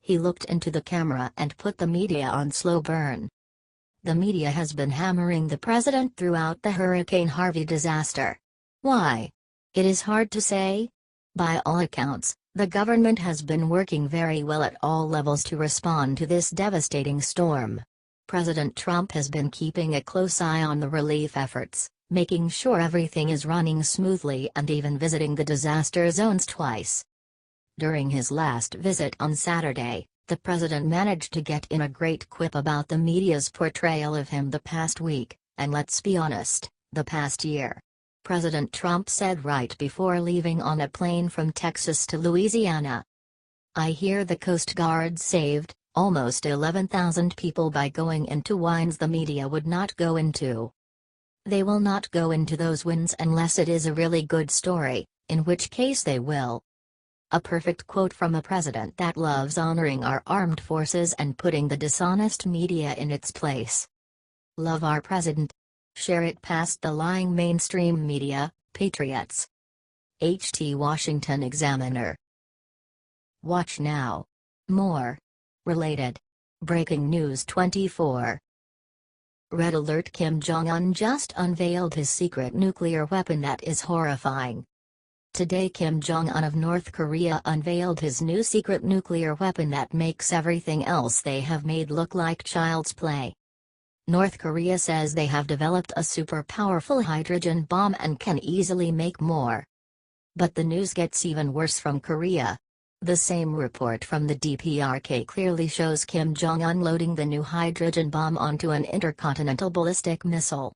He looked into the camera and put the media on slow burn. The media has been hammering the president throughout the Hurricane Harvey disaster. Why? It is hard to say. By all accounts, the government has been working very well at all levels to respond to this devastating storm. President Trump has been keeping a close eye on the relief efforts, making sure everything is running smoothly and even visiting the disaster zones twice. During his last visit on Saturday, the president managed to get in a great quip about the media's portrayal of him the past week, and let's be honest, the past year. President Trump said right before leaving on a plane from Texas to Louisiana, "I hear the Coast Guard saved almost 11,000 people by going into wines the media would not go into. They will not go into those wins unless it is a really good story, in which case they will." A perfect quote from a president that loves honoring our armed forces and putting the dishonest media in its place. Love our president. Share it past the lying mainstream media, patriots. HT Washington Examiner. Watch now. More. Related. Breaking News 24. Red alert: Kim Jong-un just unveiled his secret nuclear weapon that is horrifying. Today Kim Jong-un of North Korea unveiled his new secret nuclear weapon that makes everything else they have made look like child's play. North Korea says they have developed a super powerful hydrogen bomb and can easily make more. But the news gets even worse from Korea. The same report from the DPRK clearly shows Kim Jong-un loading the new hydrogen bomb onto an intercontinental ballistic missile.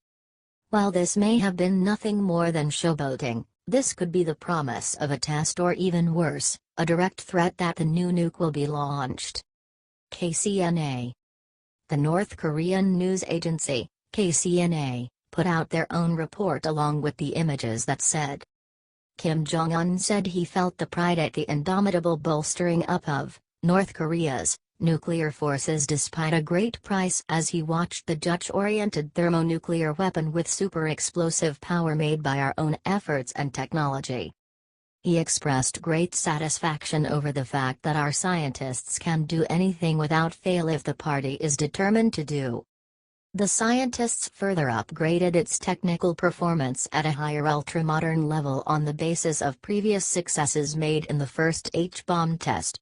While this may have been nothing more than showboating, this could be the promise of a test or even worse, a direct threat that the new nuke will be launched. KCNA. The North Korean news agency, KCNA, put out their own report along with the images that said, Kim Jong-un said he felt the pride at the indomitable bolstering up of North Korea's nuclear forces despite a great price as he watched the Dutch-oriented thermonuclear weapon with super explosive power made by our own efforts and technology. He expressed great satisfaction over the fact that our scientists can do anything without fail if the party is determined to do. The scientists further upgraded its technical performance at a higher ultramodern level on the basis of previous successes made in the first H-bomb test.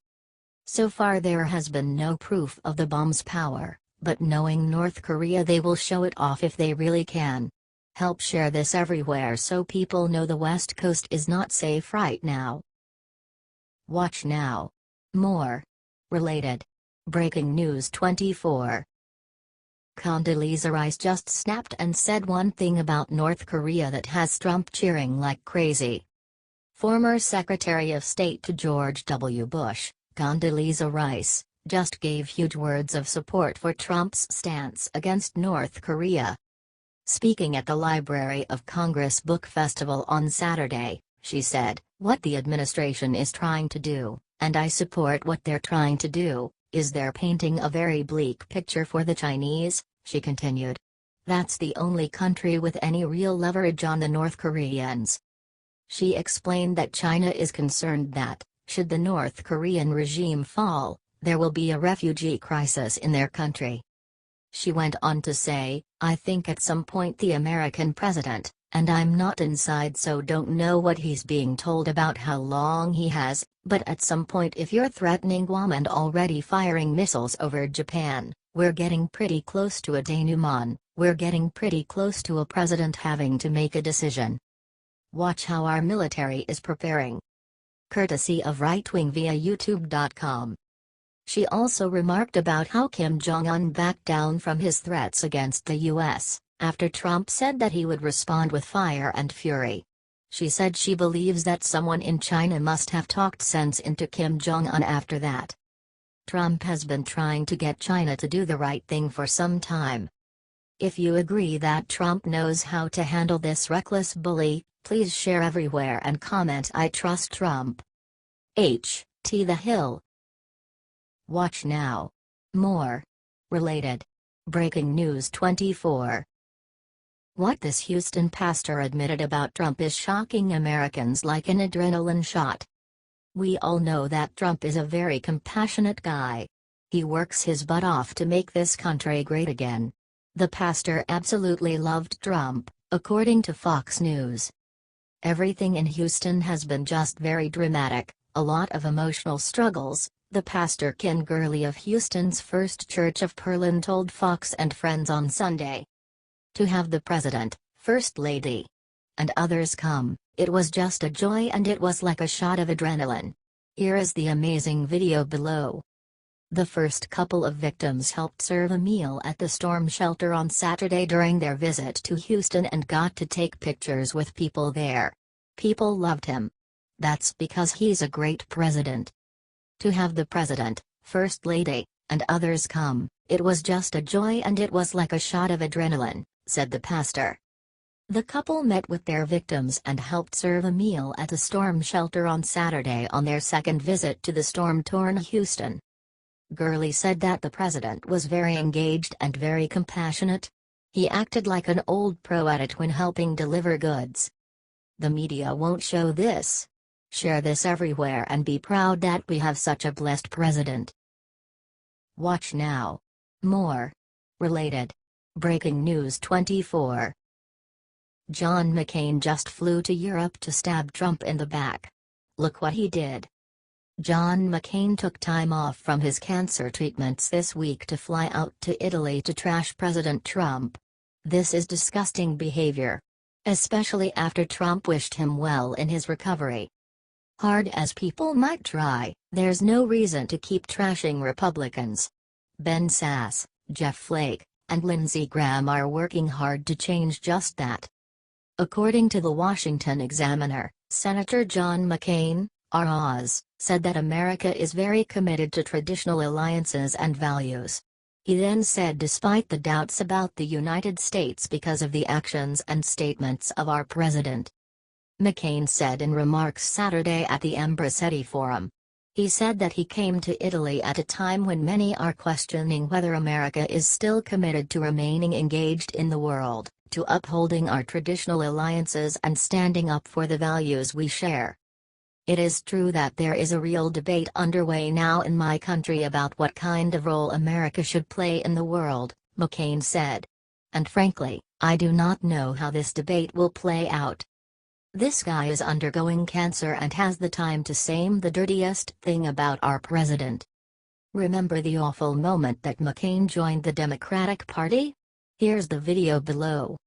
So far there has been no proof of the bomb's power, but knowing North Korea, they will show it off if they really can. Help share this everywhere so people know the West Coast is not safe right now. Watch now. More. Related. Breaking News 24. Condoleezza Rice just snapped and said one thing about North Korea that has Trump cheering like crazy. Former Secretary of State to George W. Bush, Condoleezza Rice, just gave huge words of support for Trump's stance against North Korea. Speaking at the Library of Congress Book Festival on Saturday, she said, "What the administration is trying to do, and I support what they're trying to do, is they're painting a very bleak picture for the Chinese," she continued. "That's the only country with any real leverage on the North Koreans." She explained that China is concerned that, should the North Korean regime fall, there will be a refugee crisis in their country. She went on to say, "I think at some point the American president, and I'm not inside so don't know what he's being told about how long he has, but at some point if you're threatening Guam and already firing missiles over Japan, we're getting pretty close to a denouement, we're getting pretty close to a president having to make a decision. Watch how our military is preparing." Courtesy of Right Wing via YouTube.com. She also remarked about how Kim Jong-un backed down from his threats against the U.S., after Trump said that he would respond with fire and fury. She said she believes that someone in China must have talked sense into Kim Jong-un after that. Trump has been trying to get China to do the right thing for some time. If you agree that Trump knows how to handle this reckless bully, please share everywhere and comment "I trust Trump." H.T. The Hill. Watch now. More. Related. Breaking News 24. What this Houston pastor admitted about Trump is shocking Americans like an adrenaline shot. We all know that Trump is a very compassionate guy. He works his butt off to make this country great again. The pastor absolutely loved Trump, according to Fox News. Everything in Houston has been just very dramatic, a lot of emotional struggles, the pastor Ken Gurley of Houston's First Church of Pearland told Fox and Friends on Sunday. To have the president, first lady, and others come, it was just a joy and it was like a shot of adrenaline. Here is the amazing video below. The first couple of victims helped serve a meal at the storm shelter on Saturday during their visit to Houston and got to take pictures with people there. People loved him. That's because he's a great president. To have the president, first lady, and others come, it was just a joy and it was like a shot of adrenaline, said the pastor. The couple met with their victims and helped serve a meal at a storm shelter on Saturday on their second visit to the storm-torn Houston. Gurley said that the president was very engaged and very compassionate. He acted like an old pro at it when helping deliver goods. The media won't show this. Share this everywhere and be proud that we have such a blessed president. Watch now. More. Related. Breaking News 24. John McCain just flew to Europe to stab Trump in the back. Look what he did. John McCain took time off from his cancer treatments this week to fly out to Italy to trash President Trump. This is disgusting behavior. Especially after Trump wished him well in his recovery. Hard as people might try, there's no reason to keep trashing Republicans. Ben Sasse, Jeff Flake, and Lindsey Graham are working hard to change just that. According to the Washington Examiner, Senator John McCain, R.Oz., said that America is very committed to traditional alliances and values. He then said despite the doubts about the United States because of the actions and statements of our president. McCain said in remarks Saturday at the Ambrosetti Forum. He said that he came to Italy at a time when many are questioning whether America is still committed to remaining engaged in the world, to upholding our traditional alliances and standing up for the values we share. It is true that there is a real debate underway now in my country about what kind of role America should play in the world, McCain said. And frankly, I do not know how this debate will play out. This guy is undergoing cancer and has the time to say the dirtiest thing about our president. Remember the awful moment that McCain joined the Democratic Party? Here's the video below.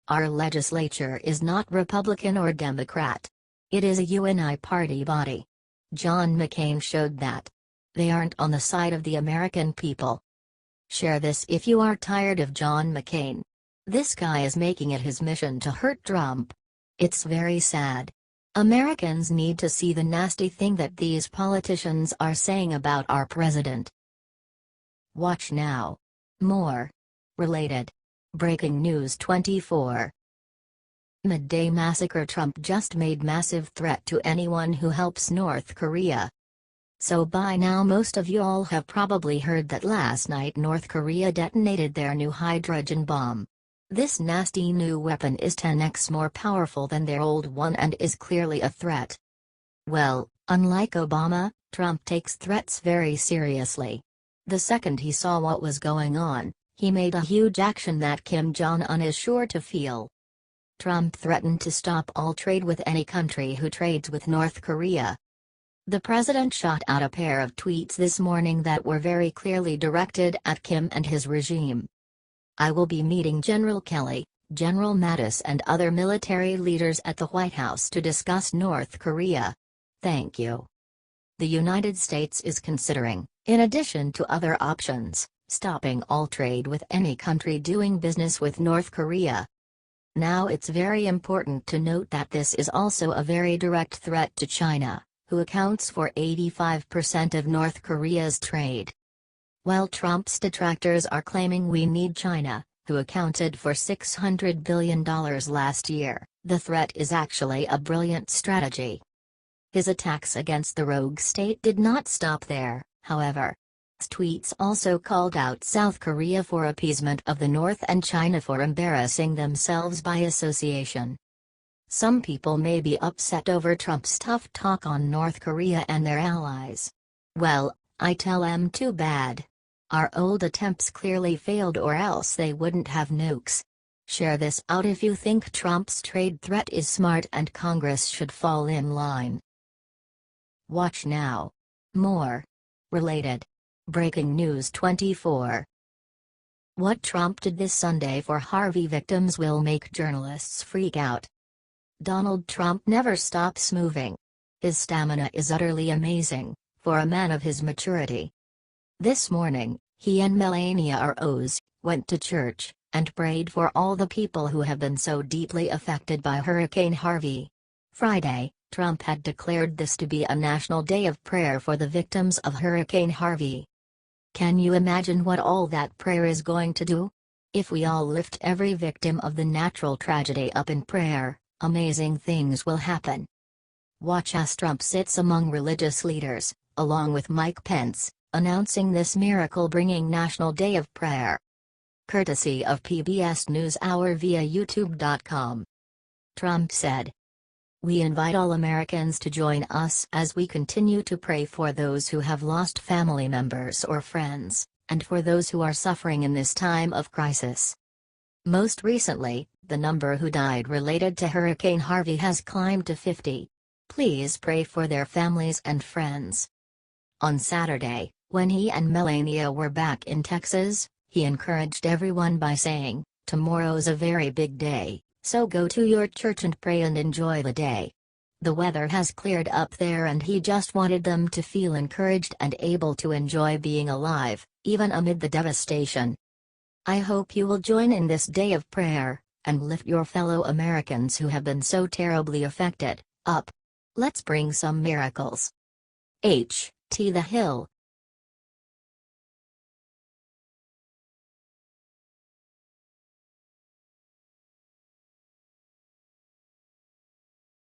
Our legislature is not Republican or Democrat. It is a UNI party body. John McCain showed that. They aren't on the side of the American people. Share this if you are tired of John McCain. This guy is making it his mission to hurt Trump. It's very sad. Americans need to see the nasty thing that these politicians are saying about our president. Watch now. More. Related. Breaking News 24. Midday massacre. Trump just made massive threat to anyone who helps North Korea. So by now most of you all have probably heard that last night North Korea detonated their new hydrogen bomb. This nasty new weapon is 10x more powerful than their old one and is clearly a threat. Well, unlike Obama, Trump takes threats very seriously. The second he saw what was going on, he made a huge action that Kim Jong-un is sure to feel. Trump threatened to stop all trade with any country who trades with North Korea. The president shot out a pair of tweets this morning that were very clearly directed at Kim and his regime. I will be meeting General Kelly, General Mattis and other military leaders at the White House to discuss North Korea. Thank you. The United States is considering, in addition to other options, stopping all trade with any country doing business with North Korea. Now it's very important to note that this is also a very direct threat to China, who accounts for 85% of North Korea's trade. While Trump's detractors are claiming we need China, who accounted for $600 billion last year, the threat is actually a brilliant strategy. His attacks against the rogue state did not stop there, however. His tweets also called out South Korea for appeasement of the North and China for embarrassing themselves by association. Some people may be upset over Trump's tough talk on North Korea and their allies. Well, I tell 'em too bad. Our old attempts clearly failed, or else they wouldn't have nukes. Share this out if you think Trump's trade threat is smart and Congress should fall in line. Watch now. More. Related. Breaking News 24. What Trump did this Sunday for Harvey victims will make journalists freak out. Donald Trump never stops moving. His stamina is utterly amazing, for a man of his maturity. This morning, he and Melania Rose went to church and prayed for all the people who have been so deeply affected by Hurricane Harvey. Friday, Trump had declared this to be a national day of prayer for the victims of Hurricane Harvey. Can you imagine what all that prayer is going to do? If we all lift every victim of the natural tragedy up in prayer, amazing things will happen. Watch as Trump sits among religious leaders, along with Mike Pence, announcing this miracle-bringing National Day of Prayer. Courtesy of PBS NewsHour via YouTube.com. Trump said, "We invite all Americans to join us as we continue to pray for those who have lost family members or friends, and for those who are suffering in this time of crisis." Most recently, the number who died related to Hurricane Harvey has climbed to 50. Please pray for their families and friends. On Saturday, when he and Melania were back in Texas, he encouraged everyone by saying, "Tomorrow's a very big day, so go to your church and pray and enjoy the day." The weather has cleared up there and he just wanted them to feel encouraged and able to enjoy being alive, even amid the devastation. "I hope you will join in this day of prayer, and lift your fellow Americans who have been so terribly affected, up. Let's bring some miracles." The Hill,